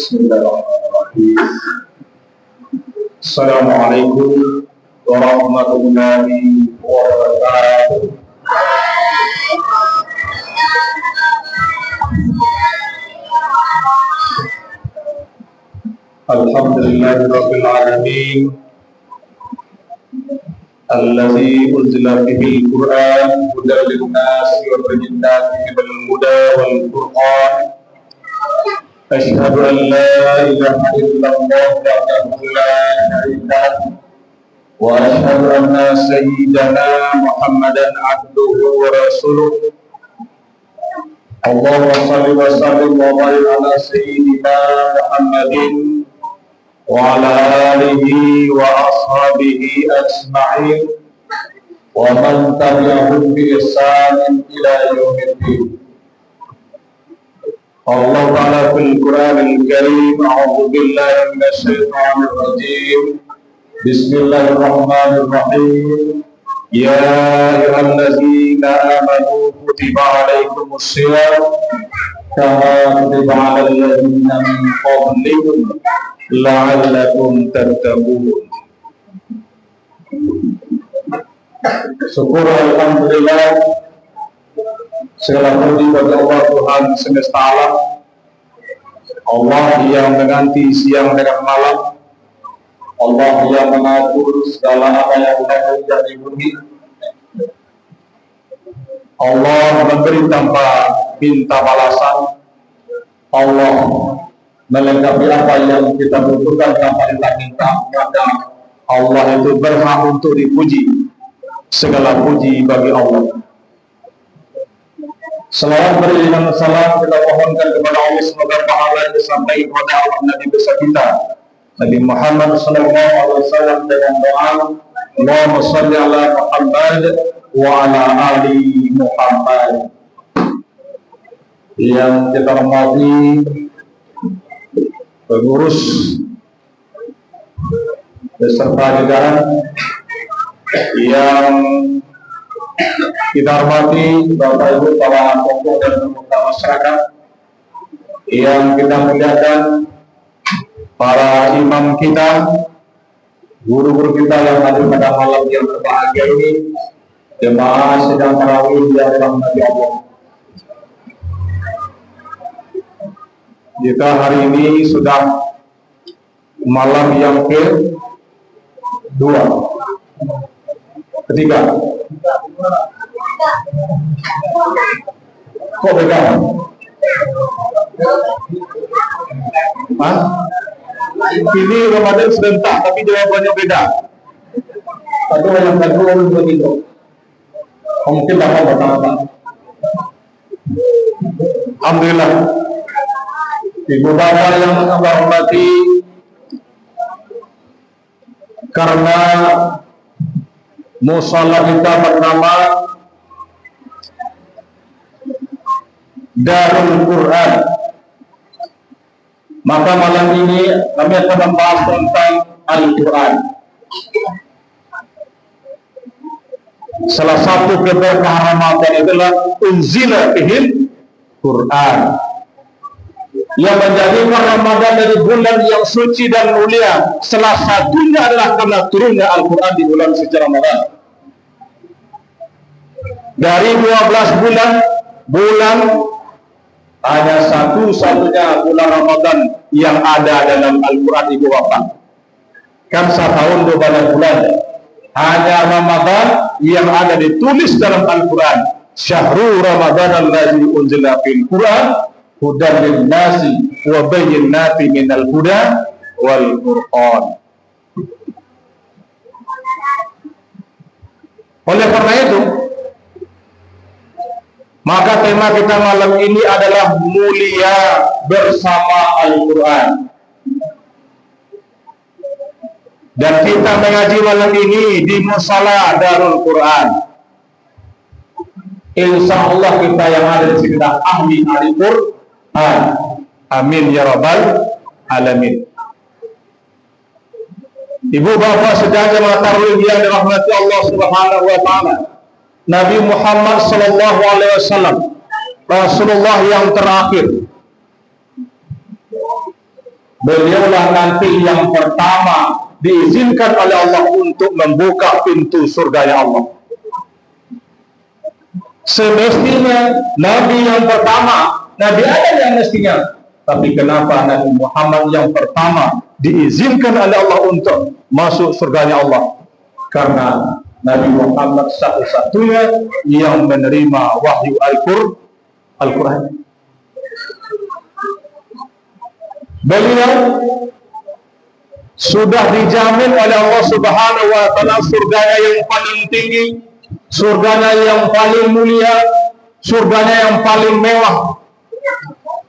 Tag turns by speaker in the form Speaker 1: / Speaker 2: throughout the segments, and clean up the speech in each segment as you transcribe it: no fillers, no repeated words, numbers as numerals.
Speaker 1: Bismillahirrahmanirrahim. Assalamualaikum warahmatullahi wabarakatuh. Alhamdulillahirabbil alamin. Alladzi unzila bihil Qur'an hudan lin-nasi wa bayyinatin minal huda wal furqan. Asyhadu an la ilaha illallah wahdahu la syarika lahu wa asyhadu anna sayyidana Muhammadan abduhu wa rasuluh. Allahumma shalli wa sallim wa barik ala sayyidina Muhammadin wa ala alihi wa ashabihi ajma'in wa man tabi'ahum bi ihsanin ila yaumiddin. Allah Ta'ala fil Qur'anil Karim, a'udzu billahi minasy syaithanir rajim. Bismillahirrahmanirrahim. Ya ayyuhallazina amanu kutiba 'alaikumus shiyam kama kutiba 'alal ladzina min qablikum la'allakum tattaqun. Syukur alhamdulillah, segala puji bagi Allah Tuhan semesta alam, Allah yang mengganti siang dengan malam, Allah yang mengatur segala apa yang ada di bumi, Allah memberi tanpa minta balasan, Allah melengkapi apa yang kita butuhkan tanpa minta, maka Allah itu berhak untuk dipuji. Segala puji bagi Allah. Selawat beriman salam kita mohonkan kepada Allah, semoga pahala yang disampaikan kepada Allah Nabi besar kita Nabi Muhammad SAW dengan doa Allahumma shalli ala Muhammad wa ala ali Muhammad. Yang kita hormati pengurus beserta jajaran yang kita hormati, Bapak Ibu para tokoh dan pemuda masyarakat yang kita muliakan, para imam kita, guru-guru kita yang hadir pada malam yang berbahagia ini, jemaah sedang tarawih yang dirahmati Allah. Kita hari ini sudah malam yang ketiga. Kok beda? Hah? Ini Ramadan sebentar, tapi jawabannya beda. Satu yang kedua begitu. Mungkin dapat pertama. Alhamdulillah. Ibu bapak yang Allah hormati, karena musala kita bernama Darul Quran, maka malam ini kami akan membahas tentang Al-Quran. Salah satu keberkahan Ramadan adalah unzila bihil Quran, yang menjadikan Ramadan dari bulan yang suci dan mulia. Salah satunya adalah karena turunnya Al-Quran di bulan suci Ramadan. Dari 12 bulan hanya satu-satunya bulan Ramadan yang ada dalam Al-Quran, Ibu Bapak. Kan setahun 12 bulan, hanya Ramadan yang ada ditulis dalam Al-Quran. Syahrul Ramadan alladzi unzila fil Quran hudan lin-nasi wa bayyinatin minal huda wal furqan. Oleh karena itu, maka tema kita malam ini adalah mulia bersama Al-Quran. Dan kita mengaji malam ini di Musala Darul Quran. Insya Allah kita yang ada di sini adalah ahli Quran. Amin ya rabbal alamin. Ibu bapak sedang mengetahui yang dirahmati Allah Subhanahu wa taala, Nabi Muhammad sallallahu alaihi wasallam, Rasulullah yang terakhir, Beliaulah nanti yang pertama diizinkan oleh Allah untuk membuka pintu surganya Allah. Semestinya Nabi yang pertama, Nabi Adam yang mestinya. Tapi kenapa Nabi Muhammad yang pertama diizinkan oleh Allah untuk masuk surganya Allah? Karena Nabi Muhammad satu-satunya yang menerima wahyu Al-Quran. Beliau sudah dijamin oleh Allah Subhanahu wa Ta'ala surganya yang paling tinggi, surganya yang paling mulia, surganya yang paling mewah.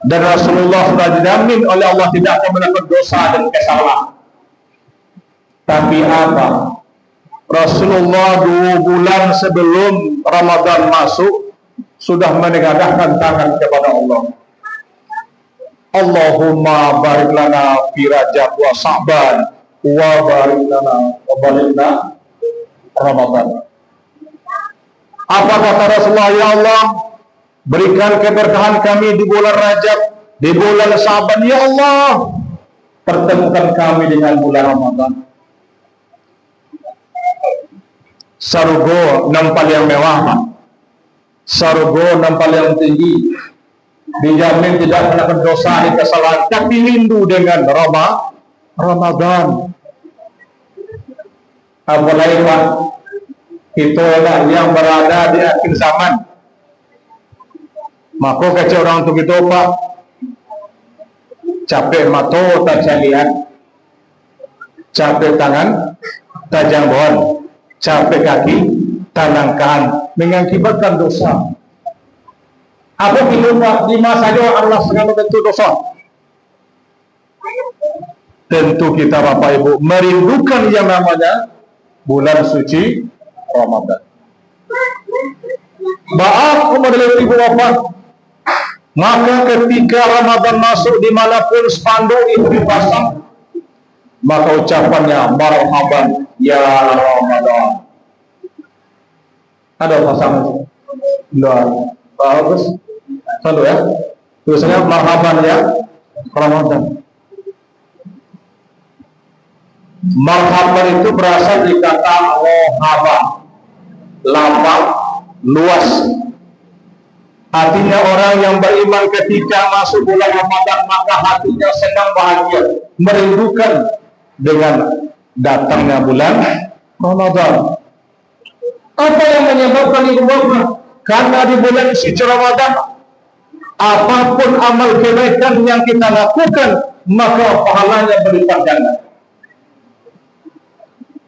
Speaker 1: Dan Rasulullah sudah dijamin oleh Allah tidak akan melakukan dosa dan kesalahan. Tapi apa? Rasulullah 2 bulan sebelum Ramadan masuk sudah menengadahkan tangan kepada Allah. Allahumma barik lana fi Rajab wa Sa'ban wa barik lana wa balighna Ramadan. Apa kata Rasulullah? Ya Allah, berikan keberkahan kami di bulan Rajab, di bulan Sa'ban. Ya Allah, pertemukan kami dengan bulan Ramadan. Sarugo nampal yang mewah, sarugo nampal yang tinggi, dijamin tidak melakukan dosa dan kesalahan, tapi rindu dengan Ramadan. Apalagi Pak, itulah yang berada di akhir zaman. Maka kecil orang untuk itu Pak, capek mata tak lihat, capek tangan tak jangkauan, capek kaki tanangkan, mengakibatkan dosa. Apa itu Pak? Di masa Allah segala bentuk dosa. Tentu kita Bapak Ibu merindukan yang namanya bulan suci Ramadan. Maaf kepada ibu bapak, maka ketika Ramadan masuk dimanapun spanduk itu dipasang, maka ucapannya marhaban ya Ramadan. Ada pasangan? Enggak. Bagus. Selalu ya. Tulisannya marhaban ya Ramadan. Marhaban itu berasal dari kata rohaba, lapang, luas. Artinya orang yang beriman ketika masuk bulan Ramadan maka hatinya senang bahagia, merindukan dengan datangnya bulan Ramadan. Apa yang menyebabkan itu bapak? Karena di bulan suci Ramadan, apapun amal kebaikan yang kita lakukan maka pahalanya berlipat ganda.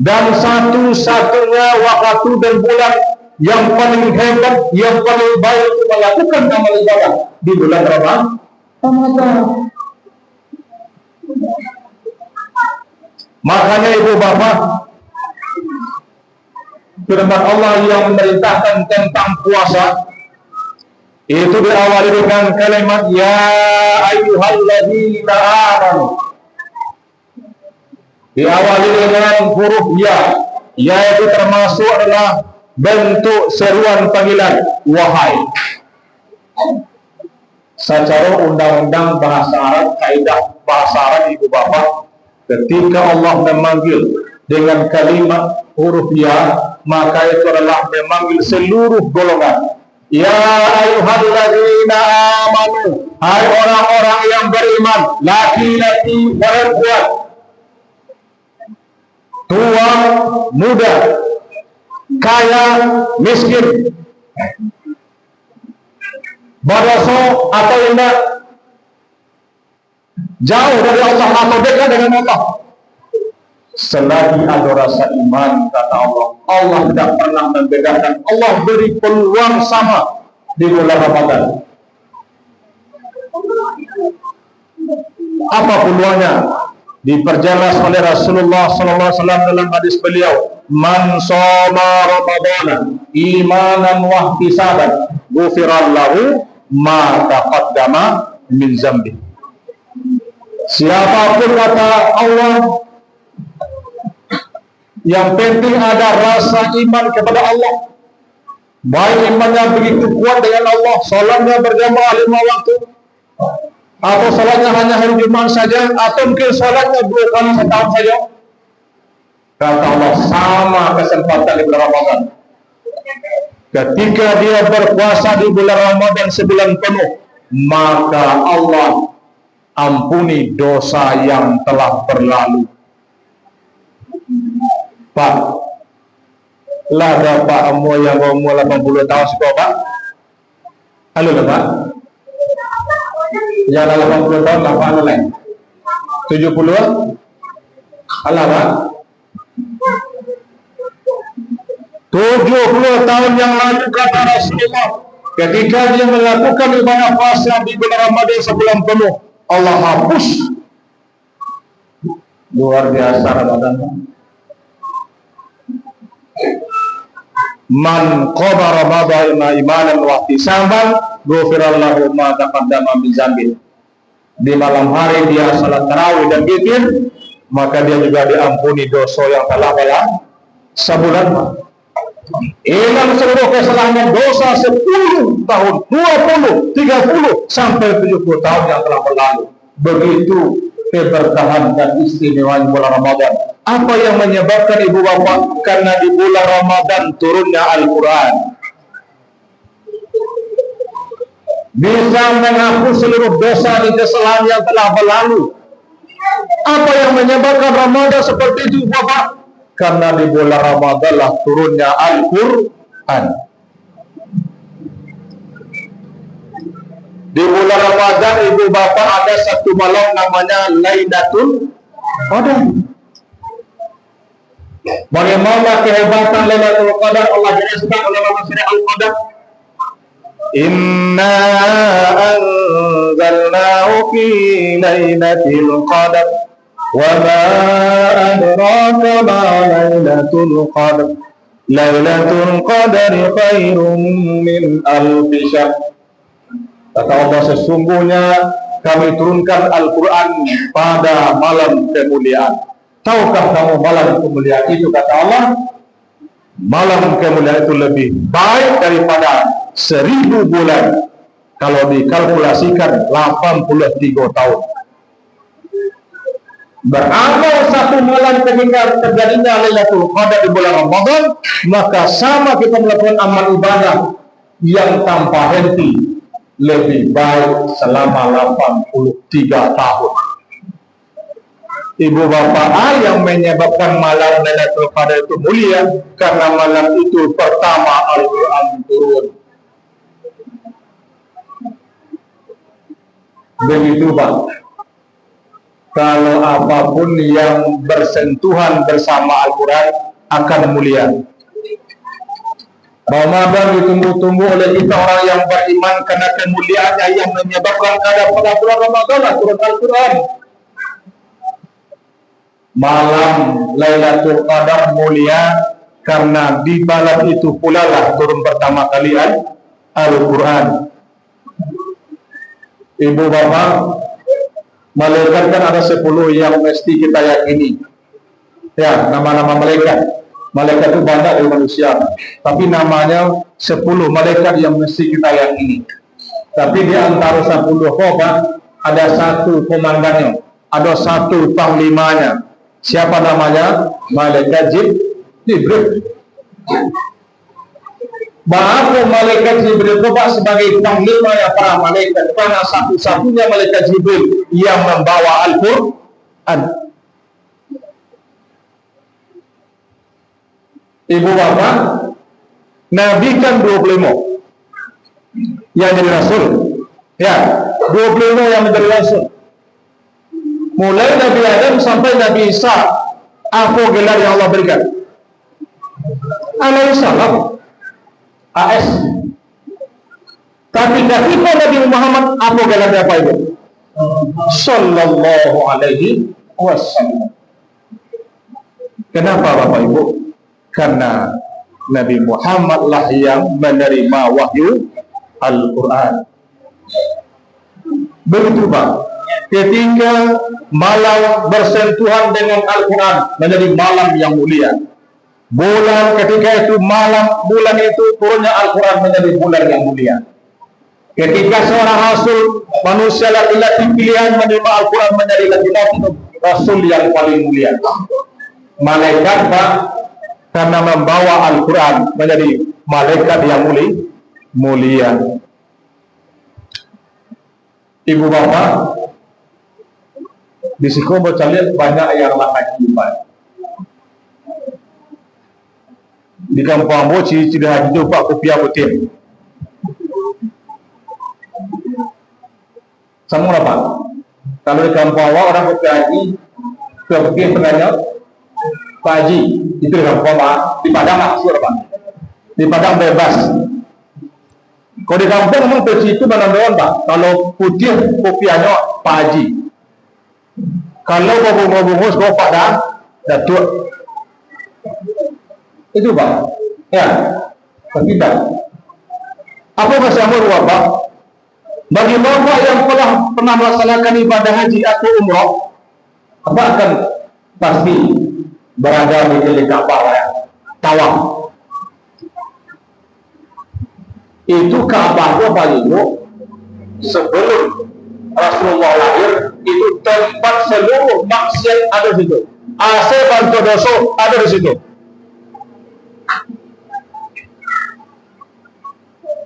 Speaker 1: Dan satu-satunya waktu dan bulan yang paling hebat, yang paling baik untuk melakukan amal ibadah di bulan Ramadan. Makanya ibu bapak, firman Allah yang memerintahkan tentang puasa itu diawali dengan kalimat ya ayyuhalladzina amanu. Diawali dengan huruf ya, yaitu termasuk adalah bentuk seruan panggilan wahai. Secara undang-undang bahasa Arab, kaidah bahasa Arab ibu bapak, ketika Allah memanggil dengan kalimat huruf ya, maka itu adalah memanggil seluruh golongan. Ya ayyuhalladzina amanu, hai orang-orang yang beriman, laki-laki, perempuan, tua, muda, kaya, miskin, berdosa atau indah, jauh dari Allah atau dekat dengan Allah. Selagi ada rasa iman, kata Allah, Allah tidak pernah membedakan. Allah beri peluang sama di bulan Ramadan. Apa peluangnya? Diperjelas oleh Rasulullah SAW dalam hadis beliau, man shoma Ramadana imanan wa ihtisaban ghufira lahu ma taqaddama min zambi. Siapapun kata Allah, yang penting ada rasa iman kepada Allah, baik imannya begitu kuat dengan Allah, salatnya berjamaah 5 waktu, Atau salatnya hanya hari Jumat saja? Atau mungkin salatnya 2 kali setahun saja? Kata Allah, sama kesempatan di bulan Ramadan. Ketika dia berpuasa di bulan Ramadan sebulan penuh, maka Allah ampuni dosa yang telah berlalu. Pak, lah Pak umur yang umur 80 tahun sekolah Pak. Halo lah Pak. Yang 80 tahun lah Pak lain. 70? Alah Pak. 70 tahun yang lalu kata Rasulullah, ketika dia melakukan ibadah puasa di bulan Ramadan sebulan penuh, Allah hapus. Luar biasa Ramadan. Man qama Ramadana imanan wa ihtisaban, ghufira lahu ma taqaddama min dzambi. Di malam hari dia salat tarawih dan zikir, maka dia juga diampuni dosa yang telah berlalu sebulan. Hilang seluruh kesalahan dosa 10 tahun, 20, 30 sampai 70 tahun yang telah berlalu. Begitu keberkahan dan istimewa bulan Ramadan. Apa yang menyebabkan ibu bapak? Karena di bulan Ramadan turunnya Al-Quran. Bisa menghapus seluruh dosa dan kesalahan yang telah berlalu. Apa yang menyebabkan Ramadan seperti itu bapak? Karena di bulan Ramadan lah turunnya Al-Quran. Di bulan Ramadan ibu bapak ada satu malam namanya Lailatul Qadar. Bagaimana kehebatan Lailatul Qadar? Allah jelaskan dalam surah Al-Qadar. Inna anzalnahu fi Lailatul Qadar wa ma adraka ma Lailatul Qadar. Lailatul Qadar khairun min alfi syahr. Kata Allah, sesungguhnya kami turunkan Al-Quran pada malam kemuliaan. Tahukah kamu malam kemuliaan itu? Kata Allah, malam kemuliaan itu lebih baik daripada 1000 bulan. Kalau dikalkulasikan 83 tahun. Beramal satu malam ketika terjadinya Lailatul Qadar di bulan Ramadan, maka sama kita melakukan amal ibadah yang tanpa henti lebih baik selama 83 tahun. Ibu bapak yang menyebabkan malam Lailatul Qadar itu mulia karena malam itu pertama Al-Quran turun. Begitu Pak. Kalau apapun yang bersentuhan bersama Al-Quran akan mulia. Ramadan ditunggu-tunggu oleh kita orang yang beriman karena kemuliaannya yang menyebabkan ada pada bulan Ramadan turun Al-Quran. Malam Lailatul Qadar mulia karena di malam itu pula lah turun pertama kali Al-Quran. Ibu bapak, malaikat kan ada 10 yang mesti kita yakini. Ya, nama-nama malaikat. Malaikat itu banyak dari manusia, tapi namanya 10 malaikat yang mesti kita yakini. Tapi di antara 10 khotbah ada satu komandannya, ada satu panglimanya. Siapa namanya? Malaikat Jibril. Bahwa malaikat Jibril itu sebagai panglima ya para malaikat, karena satu-satunya malaikat Jibril yang membawa Al-Quran. Ibu bapak, Nabi kan 25 yang jadi Rasul. Ya, 25 yang menjadi Rasul. Mulai Nabi Adam sampai Nabi Isa, apa gelar yang Allah berikan? Alaihissalam, AS. Tapi ketika Nabi Muhammad, apa gelarnya apa itu? Sallallahu alaihi wasallam. Kenapa Bapak Ibu? Karena Nabi Muhammad lah yang menerima wahyu Al-Quran. Begitu Pak, ketika malam bersentuhan dengan Al-Quran menjadi malam yang mulia. Bulan ketika itu bulan itu turunnya Al-Quran menjadi bulan yang mulia. Ketika seorang rasul manusia laki-laki pilihan menerima Al-Quran menjadi laki-laki rasul yang paling mulia. Malaikat Pak, karena membawa Al-Quran menjadi malaikat yang mulia. Ibu bapak, di siko bercalian banyak yang haji Pak. Di kampung Ambo ciri-ciri haji itu Pak kopiah putih. Sama apa? Kalau di kampung awal orang haji kemudian penanya Pak Haji itu di kampung awal, di Padang maksud apa? Di Padang bebas. Kalau di kampung memang peci itu menandakan Pak. Kalau putih kopiahnya Pak Haji. Kalau bungkus kau Padang Datuk. Itu Pak. Ya. Tidak. Apa bahasa Amur Pak? Bagi bapak yang pernah melaksanakan ibadah haji atau umrah, apa akan pasti berada di Ka'bah ya? Tawaf. Itu Ka'bah Bapak Ibu sebelum Rasulullah lahir itu tempat seluruh maksiat ada di situ. AC bantu dosa ada di situ.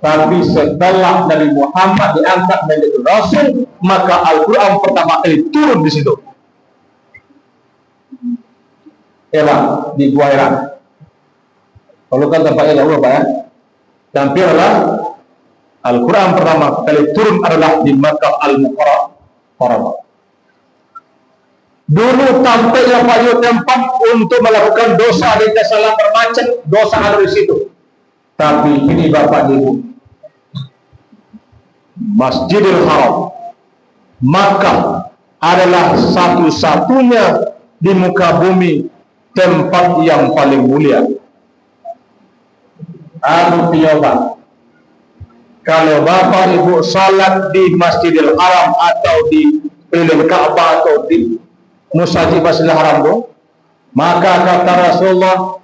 Speaker 1: Tapi setelah Nabi Muhammad diangkat menjadi Rasul, maka Al-Quran pertama kali turun di situ. Era di Gua Hira. Kalau kan tempatnya jauh Pak ya. Tampil adalah Al-Quran pertama kali turun adalah di Makkah Al-Mukarramah. Dulu tampilnya pada tempat untuk melakukan dosa dan kesalahan bermacam dosa ada di situ. Tapi ini Bapak Ibu, Masjidil Haram Makkah adalah satu-satunya di muka bumi tempat yang paling mulia. Anu pioba, kalau Bapak Ibu salat di Masjidil Haram atau di Pilih Ka'bah atau di Musajid Masjidil Haram itu, maka kata Rasulullah,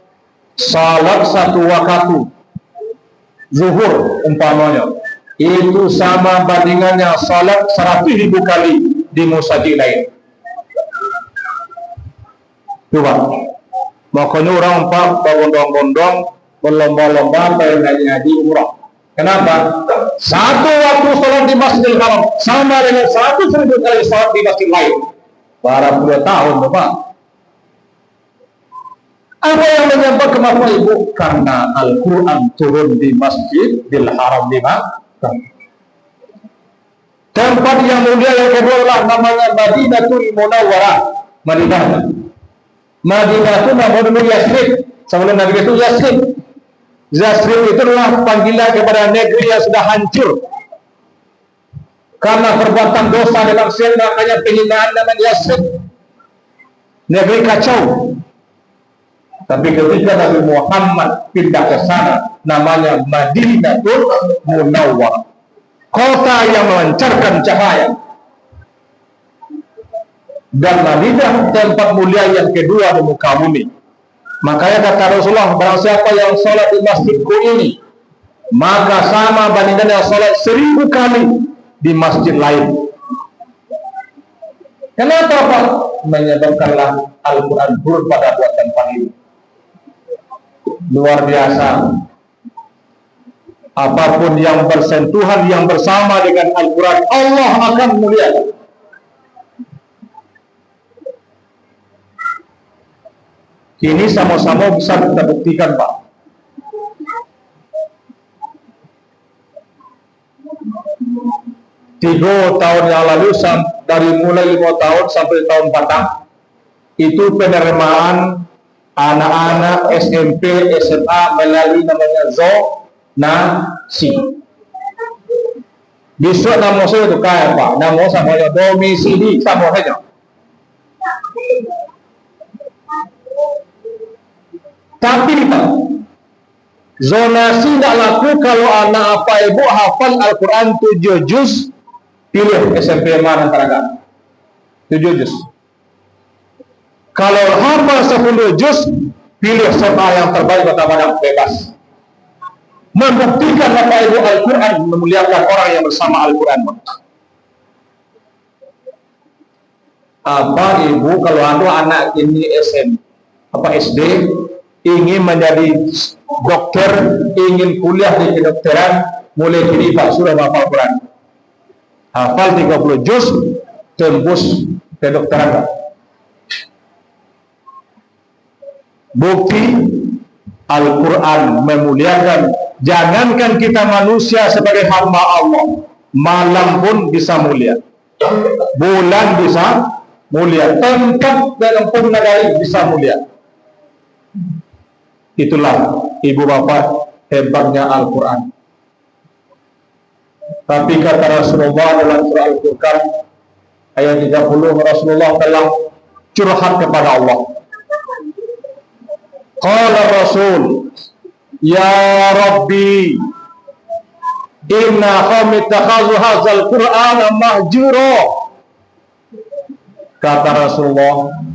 Speaker 1: salat satu waktu zuhur umpamanya itu sama bandingannya salat 100.000 kali di musajid lain. Coba, makanya orang Pak berbondong-bondong berlomba-lomba ngaji umrah. Kenapa? Satu waktu salat di Masjidil Haram sama dengan 100.000 kali salat di masjid lain. Para 10 tahun Bapak. Apa yang menyebabkan Bapak Ibu? Karena Al-Quran turun di Masjidil Haram di Makkah. Tempat yang mulia yang kedua adalah namanya Madinatul Munawwarah. Madinah itu namanya Yasrib. Sebelum Nabi itu Yasrib. Yasrib itu adalah panggilan kepada negeri yang sudah hancur karena perbuatan dosa dan maksiat, makanya penghinaan namanya Yasrib, negeri kacau. Tapi ketika Nabi Muhammad pindah ke sana, namanya Madinatul Munawwarah, kota yang memancarkan cahaya. Dan Madinah tempat mulia yang kedua di muka bumi. Makanya kata Rasulullah, barang siapa yang sholat di masjidku ini, maka sama bandingkan yang sholat 1000 kali di masjid lain. Kenapa Pak? Menyebabkanlah Al-Quran turun pada buat tempat ini. Luar biasa. Apapun yang bersentuhan, yang bersama dengan Al-Quran, Allah akan muliakan. Ini sama-sama bisa kita buktikan Pak. Tiga tahun yang lalu, dari mulai 5 tahun sampai tahun 4, itu penerimaan anak-anak SMP, SMA melalui namanya zonasi. Besok nama saya itu kaya Pak, nama sama yang domisili sama saja. Tapi Pak, zonasi tidak laku kalau anak apa ibu hafal Al-Quran 7 juz, pilih SMP mana antara 7 juz. Kalau hafal 10 juz, pilih SMA yang terbaik kota Padang bebas. membuktikan apa itu Al-Quran memuliakan orang yang bersama Al-Quran. Apa ibu kalau ada anak ini SD ingin menjadi dokter, ingin kuliah di kedokteran, mulai kini Pak sudah hafal Quran, hafal 30 juz, tembus kedokteran. Bukti Al-Quran memuliakan. Jangankan kita manusia sebagai hamba Allah, malam pun bisa mulia, bulan bisa mulia, tempat dalam pun negara bisa mulia. Itulah ibu bapak hebatnya Al-Quran. Tapi kata Rasulullah dalam surah Al-Furqan ayat 30, Rasulullah telah curhat kepada Allah. Qala Rasul, ya Rabbi, inna qaumi ittakhadhu hadzal Qur'ana mahjura. Kata Rasulullah,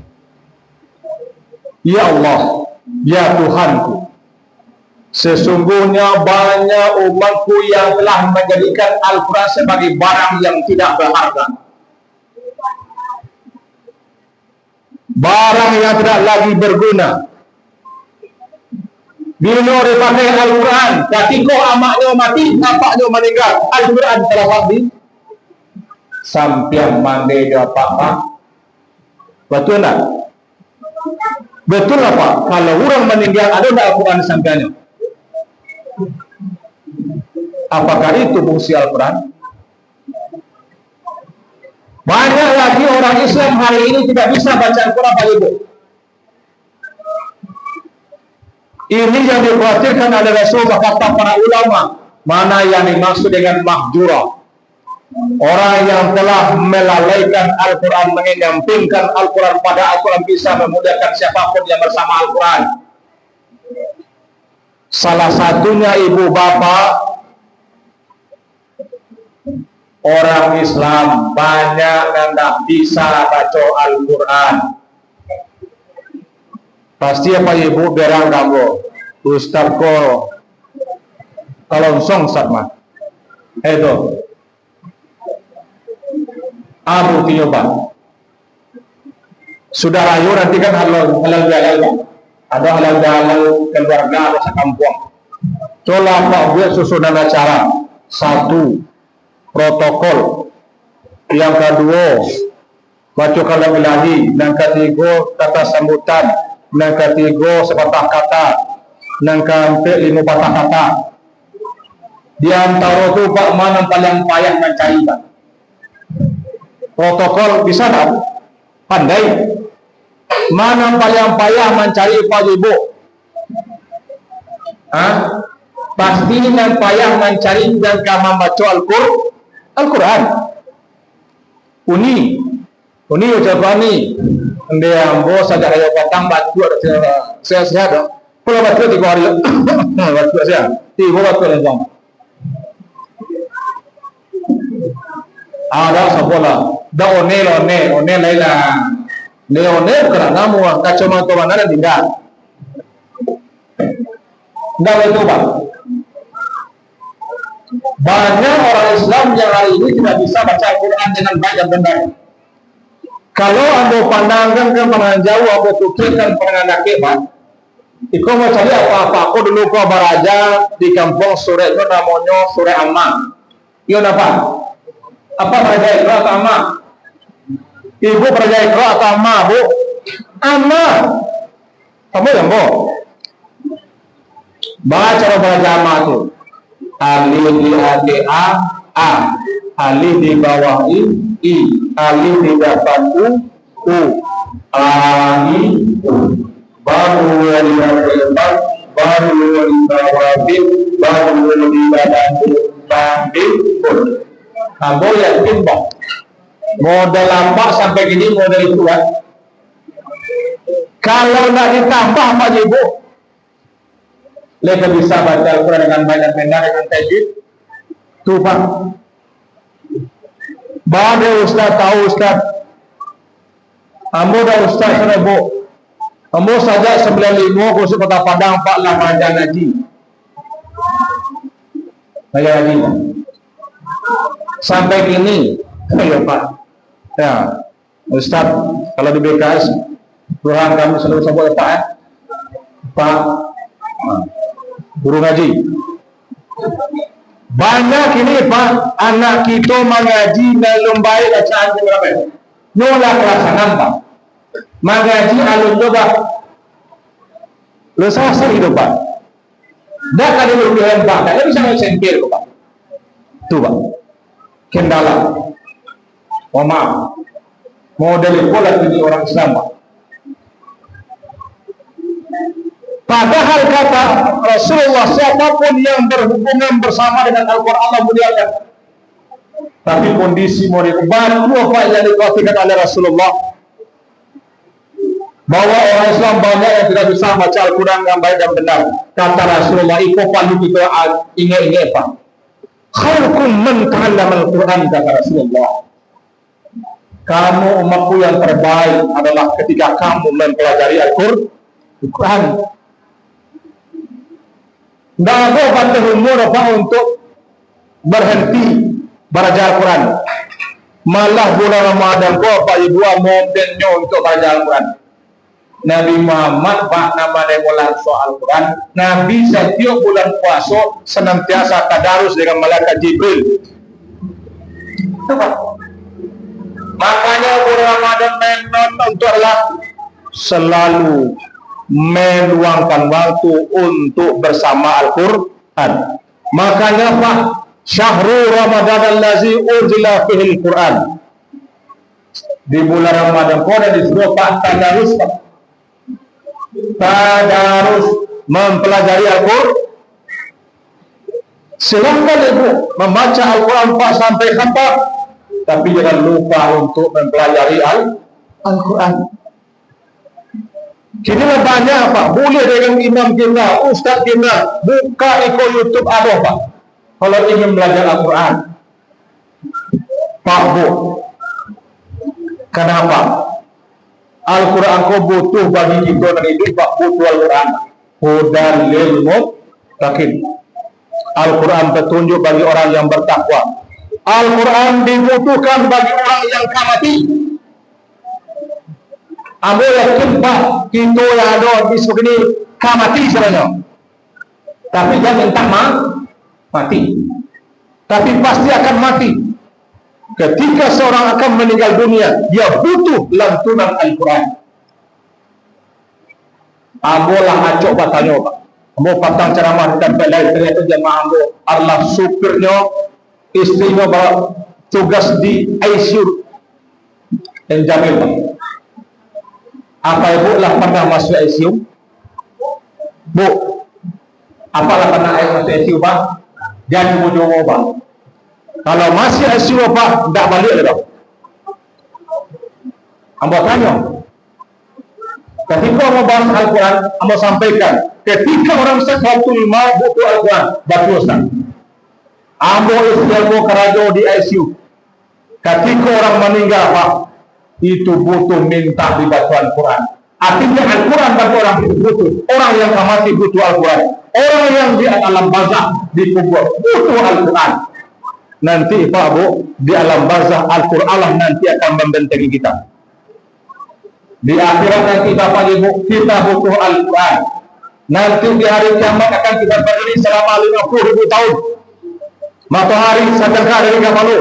Speaker 1: ya Allah, ya Tuhanku, sesungguhnya banyak umatku yang telah menjadikan Al-Quran sebagai barang yang tidak berharga, barang yang tidak lagi berguna. Bila dipakai Al-Quran, ketika amaknya mati, bapaknya meninggal, Al-Quran telah mati, sampai mandi dia apa? Betul tak? Betul apa? Kalau orang meninggal, ada tak Al-Quran sampainya? Apakah itu fungsi Al-Quran? Banyak lagi orang Islam hari ini tidak bisa baca Al-Quran, Pak Ibu. Ini yang dikhawatirkan oleh Rasulullah, kata para ulama. Mana yang dimaksud dengan mahjura? Orang yang telah melalaikan Al-Quran, menyampingkan Al-Quran, pada Al-Quran bisa memuliakan siapapun yang bersama Al-Quran. Salah satunya ibu bapak, orang Islam banyak yang tidak bisa baca Al-Quran. Pasti apa ibu berang kamu Ustaz ko kalonsong sama itu abu tiyoba sudah rayu nanti kan halal bihalal, ada halal bihalal keluarga, ada sekampung. Coba Pak buat susunan acara. Satu, protokol. Yang kedua, baca kalam ilahi. Yang ketiga, kata sambutan. Yang ketiga, sepatah kata. Yang keempat, 5 patah kata. Di antara itu Pak mana paling payah mencari Pak? Protokol bisa tak? Pandai. Mana paling payah mencari Pak Ibu? Pasti yang payah mencari dan membaca Al-Quran. Uni ucapan ni. Dia ambo saja kaya patang batu sehat-sehat. Kalau batu 3 hari. Batu saja. 3 batu lagi. Ada sekolah. Dah one laila. Leone kerana mu kacamata mana ada tidak. Tidak itu Pak. Banyak orang Islam yang hari ini tidak bisa baca Al-Quran dengan baik dan benar. Kalau anda pandangkan ke pandangan jauh, anda pikirkan pandangan akibat, itu mau cari apa-apa. Aku dulu kau beraja di kampung sore itu namanya sore Amma. Iya apa? Apa beraja itu atau Amma? Ibu beraja itu atau Amma, Bu? Amma. Kamu yang Bu? Baca cara beraja Amma itu. Alif di atas A, alif di bawah I, alif di depan U, A, I, U. Baru di depan, baru di bawah B, baru di badan B, U. Kamu yakin Bang? Model lambat sampai gini model itu kan? Kalau nak ditambah Pak Ibu, mereka bisa baca Al-Quran dengan baik dan benar dengan tajwid. Tuh Pak. Bada Ustaz tahu Ustaz. Ambo dah Ustaz sana Bu. Ambo saja 95 kursi Kota Padang Pak Lamajan Haji. Saya ngaji sampai kini. Ya Pak, ya Ustaz, kalau di BKS Tuhan kami selalu sebut Pak, Pak guru ngaji. Banyak ini Pak, anak kita mengaji dalam baik bacaan berapa? Nolak kelaksanaan Pak. Mengaji alun coba. Lu selesai hidup Pak. Dah kali berlebihan Pak, tak bisa mencengkir Pak. Tuh Pak, kendala. Maaf, model pola jadi orang Islam Pak. Padahal kata Rasulullah, siapapun yang berhubungan bersama dengan Al-Quran Allah muliakan. Tapi kondisi mau diubah, apa yang dikatakan oleh Rasulullah? Bahwa orang Islam banyak yang tidak bisa baca Al-Quran yang baik dan benar. Kata Rasulullah, itu paling kita ingat-ingat Pak. Khairukum man ta'allama Al-Quran, kata Rasulullah. Kamu umatku yang terbaik adalah ketika kamu mempelajari Al-Quran. Tidak ada batas umur apa untuk berhenti belajar Al-Quran. Malah bulan Ramadan kau apa ibu momennya untuk belajar Al-Quran. Nabi Muhammad Pak nama bulan soal Al-Quran. Nabi setiap bulan puasa senantiasa tadarus dengan malaikat Jibril. Makanya bulan Ramadan menon untuk Allah selalu meluangkan waktu untuk bersama Al-Quran. Makanya Pak, Syahrul Ramadan allazi unzila fihi Al-Quran. Di bulan Ramadan kau ada disuruh Pak tadarus Pak. Tadarus mempelajari Al-Quran. Silakan Ibu membaca Al-Quran Pak sampai khatam. Tapi jangan lupa untuk mempelajari Al-Quran. Kini banyak Pak, boleh dengan imam kita, ustaz kita, buka ikut YouTube ada Pak. Kalau ingin belajar Al-Quran, Pak Bu, kenapa? Al-Quran kau butuh bagi kita dan hidup Pak, butuh Al-Quran. Hudan lil muttaqin. Al-Quran petunjuk bagi orang yang bertakwa. Al-Quran dibutuhkan bagi orang yang kamati. Amo yakin Pak, kita yang ada di sebegini kamati sebenarnya. Tapi jangan minta mati. Tapi pasti akan mati. Ketika seorang akan meninggal dunia, dia butuh lantunan Al-Quran. Amo lah acok batanya Pak. Amo patang ceramah dan belai ternyata jemaah amo Allah supirnya, istrinya bawa tugas di ICU dan Jamil Pak. Apa Ibu lah pernah masuk ICU? Bu, apalah pernah masuk ICU Pak? Jangan jowo Pak. Kalau masih ICU Pak, tidak balik lagi. Amba tanya. Ketika mau bahas Al-Quran, amba sampaikan. Ketika orang sakaratul maut butuh Al-Quran, baca Ustaz. Amba istri kerajo di ICU. Ketika orang meninggal Pak, itu butuh minta dibaca Al-Quran. Artinya Al-Quran bagi orang itu butuh. Orang yang mati butuh Al-Quran. Orang yang di alam barzah dikubur butuh Al-Quran. Nanti Pak Bu, di alam barzah Al-Quran nanti akan membentengi kita. Di akhirat nanti Bapak Ibu kita butuh Al-Quran. Nanti di hari kiamat akan kita berdiri selama 50.000 tahun. Matahari sejajar dari Gabalu.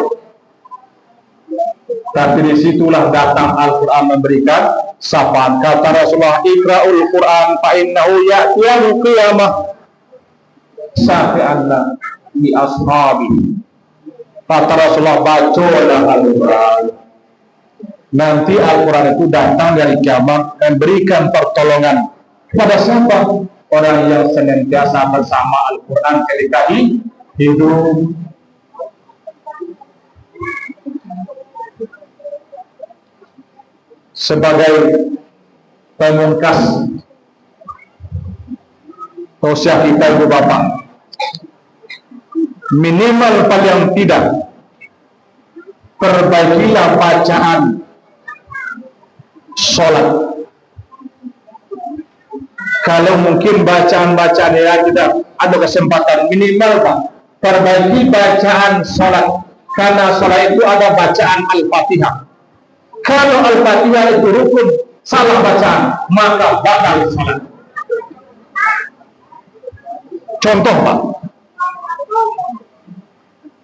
Speaker 1: Tapi disitulah datang Al-Quran memberikan sapaan. Kata Rasulullah, Iqra'ul Quran fa'innahu ya'tiyamul qiyamah syafi'anna li ashabi. Kata Rasulullah, bacalah Al-Quran. Nanti Al-Quran itu datang dari kiamat dan berikan pertolongan kepada siapa? Orang yang senantiasa bersama Al-Quran ketika hidup. Sebagai pemungkas tausiah kita Ibu Bapak, minimal paling tidak perbaikilah bacaan sholat. Kalau mungkin bacaan-bacaan yang tidak ada kesempatan, minimal Pak, perbaiki bacaan sholat, karena sholat itu ada bacaan Al-Fatihah. Kalau Al-Fatihah itu rukun, salah bacaan, maka batal sholat. Contoh Pak,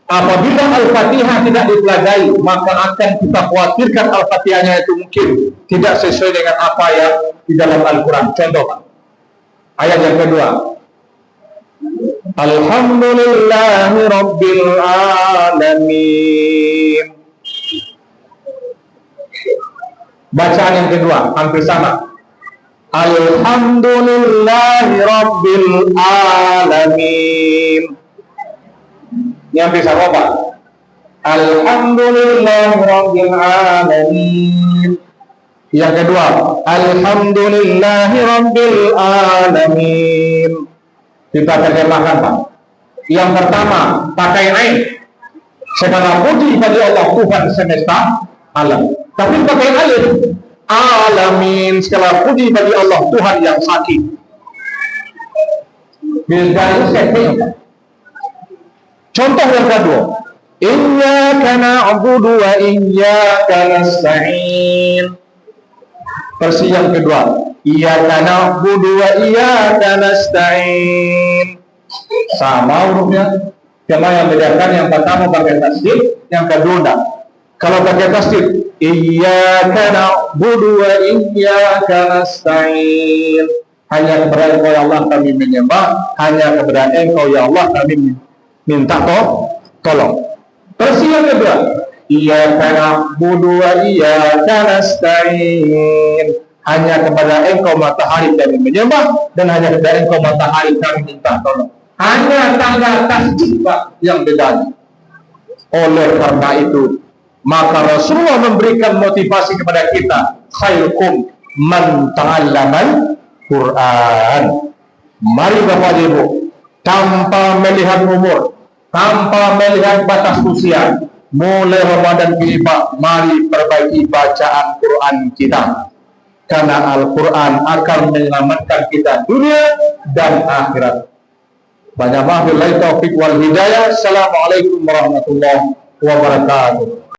Speaker 1: apabila Al-Fatihah tidak dipelajari, maka akan kita khawatirkan Al-Fatihahnya itu mungkin tidak sesuai dengan apa yang di dalam Al-Quran. Contoh Pak, ayat yang kedua, Alhamdulillahi Rabbil Alamin. Bacaan yang kedua hampir sama, Alhamdulillahi Rabbil Alamin. Ini hampir sama Pak, Alhamdulillahi Rabbil Alamin. Yang kedua, Alhamdulillahi Rabbil Alamin. Kita terjemahkan Pak. Yang pertama pakai ain, segala puji bagi Allah Tuhan semesta alam. Tapi pakai alif, alamin, segala puji bagi Allah Tuhan yang sakit. Contoh yang kedua, Iyyaka na'budu wa iyyaka nasta'in. Versi yang kedua, Iyyaka na'budu wa iyyaka nasta'in. Sama hurufnya, cuma yang bedakan yang pertama pakai tasdid, yang kedua enggak. Kalau pakai tasdid, Iyyaka na'budu wa iyyaka nasta'in. Hanya kepada Engkau ya Allah kami menyembah, hanya kepada Engkau ya Allah kami minta tolong. Versi yang kedua, Iyyaka na'budu wa iyyaka nasta'in. Hanya kepada Engkau matahari kami menyembah, dan hanya kepada Engkau matahari kami minta tolong. Hanya tanda tasdid yang beda. Oleh karena itu, maka Rasulullah memberikan motivasi kepada kita, khairukum man ta'allamal Quran. Mari Bapak Ibu, tanpa melihat umur, tanpa melihat batas usia, mulai Ramadan ini Pak, mari perbaiki bacaan Quran kita, karena Al-Quran akan menyelamatkan kita dunia dan akhirat. Banyak maaf, billahi taufiq wal hidayah. Assalamualaikum warahmatullahi wabarakatuh.